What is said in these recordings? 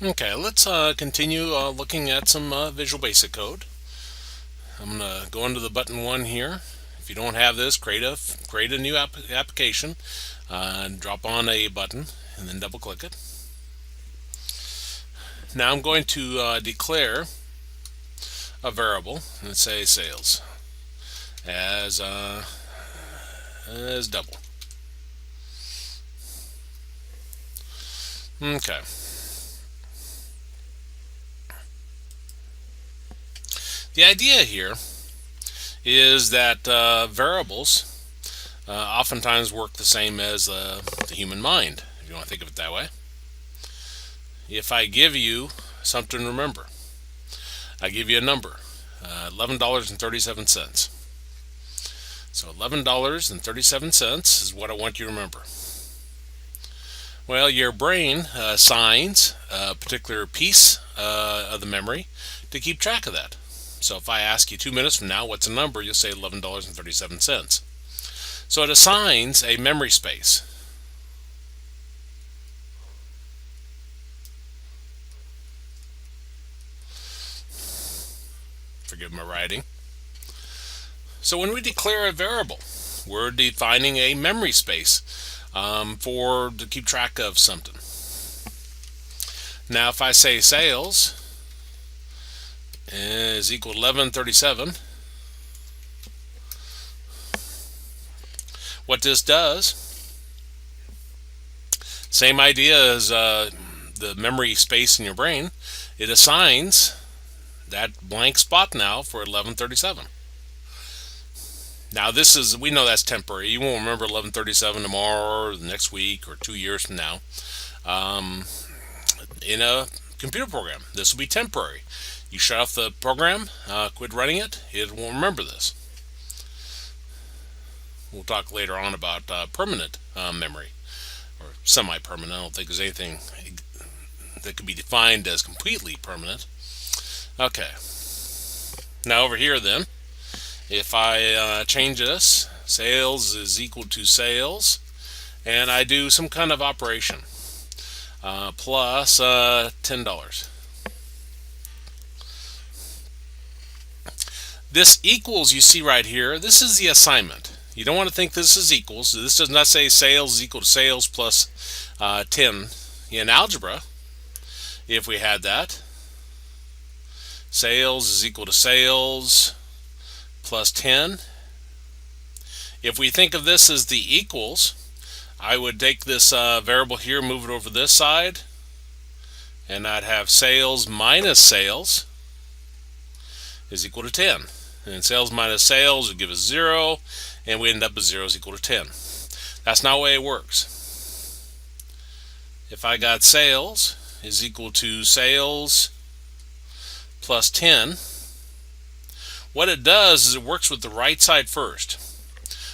Okay, let's continue looking at some Visual Basic code. I'm going to go into the button 1 here. If you don't have this, create a new application, drop on a button, and then double click it. Now I'm going to declare a variable and say sales as double. Okay. The idea here is that variables oftentimes work the same as the human mind, if you want to think of it that way. If I give you something to remember, I give you a number, $11.37. So $11.37 is what I want you to remember. Well, your brain assigns a particular piece of the memory to keep track of that. So if I ask you 2 minutes from now, what's a number? You'll say $11.37. So it assigns a memory space. Forgive my writing. So when we declare a variable, we're defining a memory space to keep track of something. Now if I say sales is equal to 1137, what this does, same idea as the memory space in your brain, it assigns that blank spot now for 1137. Now we know that's temporary. You won't remember 1137 tomorrow or the next week or 2 years from now. In a computer program, this will be temporary. You shut off the program, quit running it, it won't remember this. We'll talk later on about permanent memory, or semi-permanent. I don't think there's anything that could be defined as completely permanent. Okay. Now over here then, if I change this, sales is equal to sales, and I do some kind of operation, plus $10. This equals, you see right here, this is the assignment. You don't want to think this is equals. This does not say sales is equal to sales plus 10. In algebra, if we had that, sales is equal to sales plus 10. If we think of this as the equals, I would take this variable here, move it over this side, and I'd have sales minus sales is equal to 10. And sales minus sales would give us 0, and we end up with 0 is equal to 10. That's not the way it works. If I got sales is equal to sales plus 10, what it does is it works with the right side first.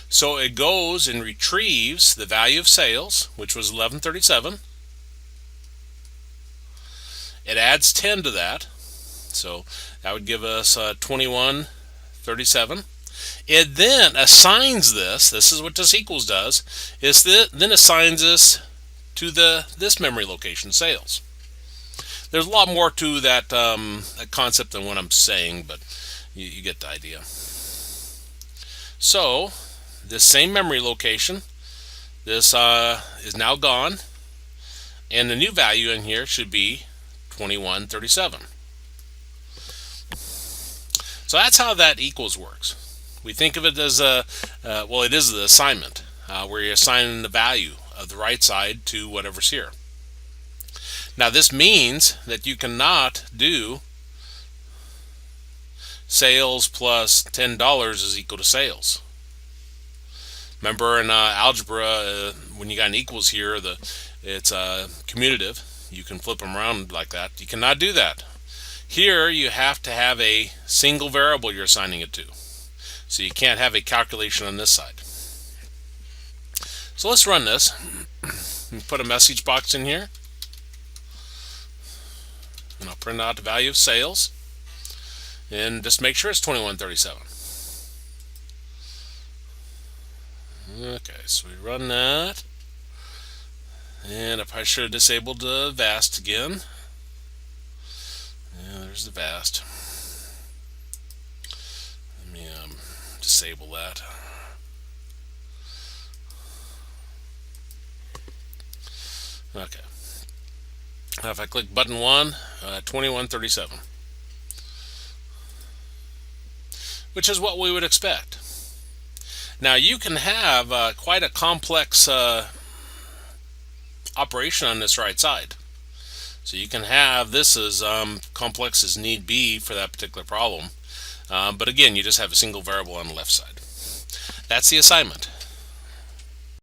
So it goes and retrieves the value of sales, which was 1137. It adds 10 to that, so that would give us 2137. It then assigns this is what this equals does, then assigns this to this memory location, sales. There's a lot more to that concept than what I'm saying, but you get the idea. So this same memory location, this is now gone, and the new value in here should be 2137. So that's how that equals works. We think of it as it is the assignment, where you're assigning the value of the right side to whatever's here. Now this means that you cannot do sales plus $10 is equal to sales. Remember in algebra, when you got an equals here, it's commutative. You can flip them around like that. You cannot do that. Here you have to have a single variable you're assigning it to. So you can't have a calculation on this side. So let's run this. Put a message box in here. And I'll print out the value of sales. And just make sure it's 2137. Okay, so we run that. And if I should have disabled the VAST again. There's the vast. Let me disable that. Okay. Now if I click button 1, 2137, which is what we would expect. Now you can have quite a complex operation on this right side. So you can have this as complex as need be for that particular problem. But again, you just have a single variable on the left side. That's the assignment.